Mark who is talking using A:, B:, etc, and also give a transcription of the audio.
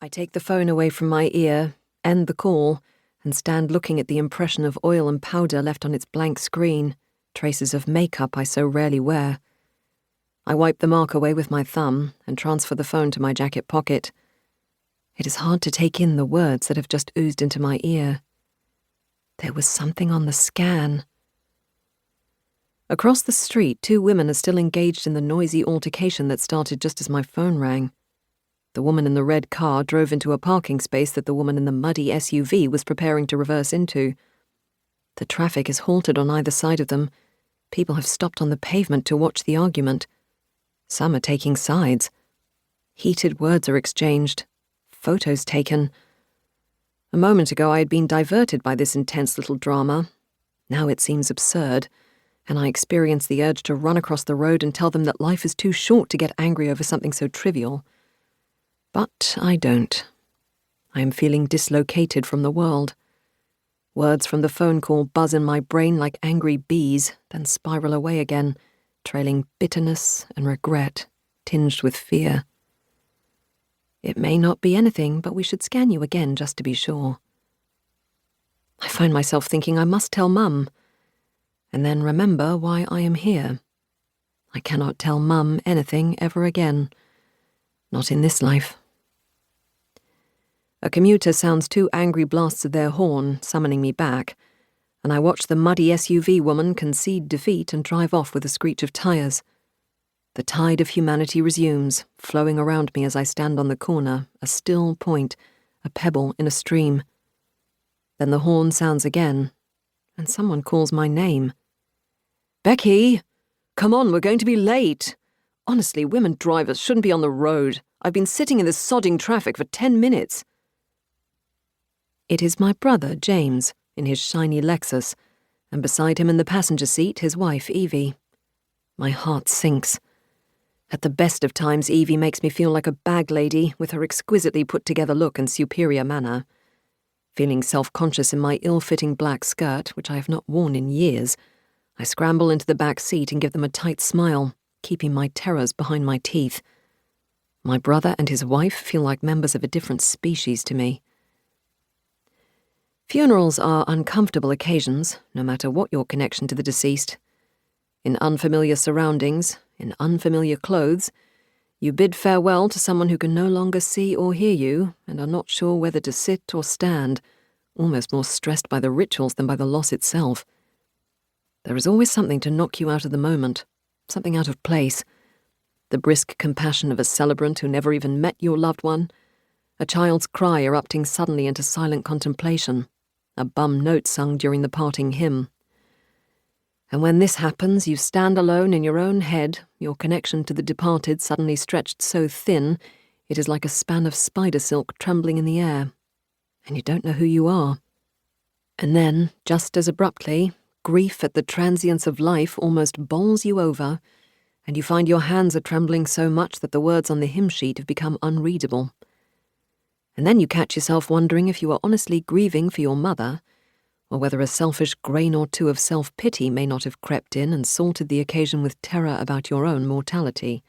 A: I take the phone away from my ear, end the call, and stand looking at the impression of oil and powder left on its blank screen, traces of makeup I so rarely wear. I wipe the mark away with my thumb and transfer the phone to my jacket pocket. It is hard to take in the words that have just oozed into my ear. There was something on the scan. Across the street, 2 women are still engaged in the noisy altercation that started just as my phone rang. The woman in the red car drove into a parking space that the woman in the muddy SUV was preparing to reverse into. The traffic is halted on either side of them. People have stopped on the pavement to watch the argument. Some are taking sides. Heated words are exchanged. Photos taken. A moment ago I had been diverted by this intense little drama. Now it seems absurd, and I experience the urge to run across the road and tell them that life is too short to get angry over something so trivial. But I don't. I am feeling dislocated from the world. Words from the phone call buzz in my brain like angry bees, then spiral away again, trailing bitterness and regret, tinged with fear. It may not be anything, but we should scan you again just to be sure. I find myself thinking I must tell Mum, and then remember why I am here. I cannot tell Mum anything ever again. Not in this life. A commuter sounds 2 angry blasts of their horn, summoning me back, and I watch the muddy SUV woman concede defeat and drive off with a screech of tires. The tide of humanity resumes, flowing around me as I stand on the corner, a still point, a pebble in a stream. Then the horn sounds again, and someone calls my name. "Becky! Come on, we're going to be late! Honestly, women drivers shouldn't be on the road. I've been sitting in this sodding traffic for 10 minutes. It is my brother, James, in his shiny Lexus, and beside him in the passenger seat, his wife, Evie. My heart sinks. At the best of times, Evie makes me feel like a bag lady with her exquisitely put-together look and superior manner. Feeling self-conscious in my ill-fitting black skirt, which I have not worn in years, I scramble into the back seat and give them a tight smile, keeping my terrors behind my teeth. My brother and his wife feel like members of a different species to me. Funerals are uncomfortable occasions, no matter what your connection to the deceased. In unfamiliar surroundings, in unfamiliar clothes, you bid farewell to someone who can no longer see or hear you and are not sure whether to sit or stand, almost more stressed by the rituals than by the loss itself. There is always something to knock you out of the moment, something out of place. The brisk compassion of a celebrant who never even met your loved one, a child's cry erupting suddenly into silent contemplation, a bum note sung during the parting hymn. And when this happens, you stand alone in your own head, your connection to the departed suddenly stretched so thin, it is like a span of spider silk trembling in the air, and you don't know who you are. And then, just as abruptly, grief at the transience of life almost bowls you over, and you find your hands are trembling so much that the words on the hymn sheet have become unreadable. And then you catch yourself wondering if you are honestly grieving for your mother, or whether a selfish grain or 2 of self-pity may not have crept in and salted the occasion with terror about your own mortality.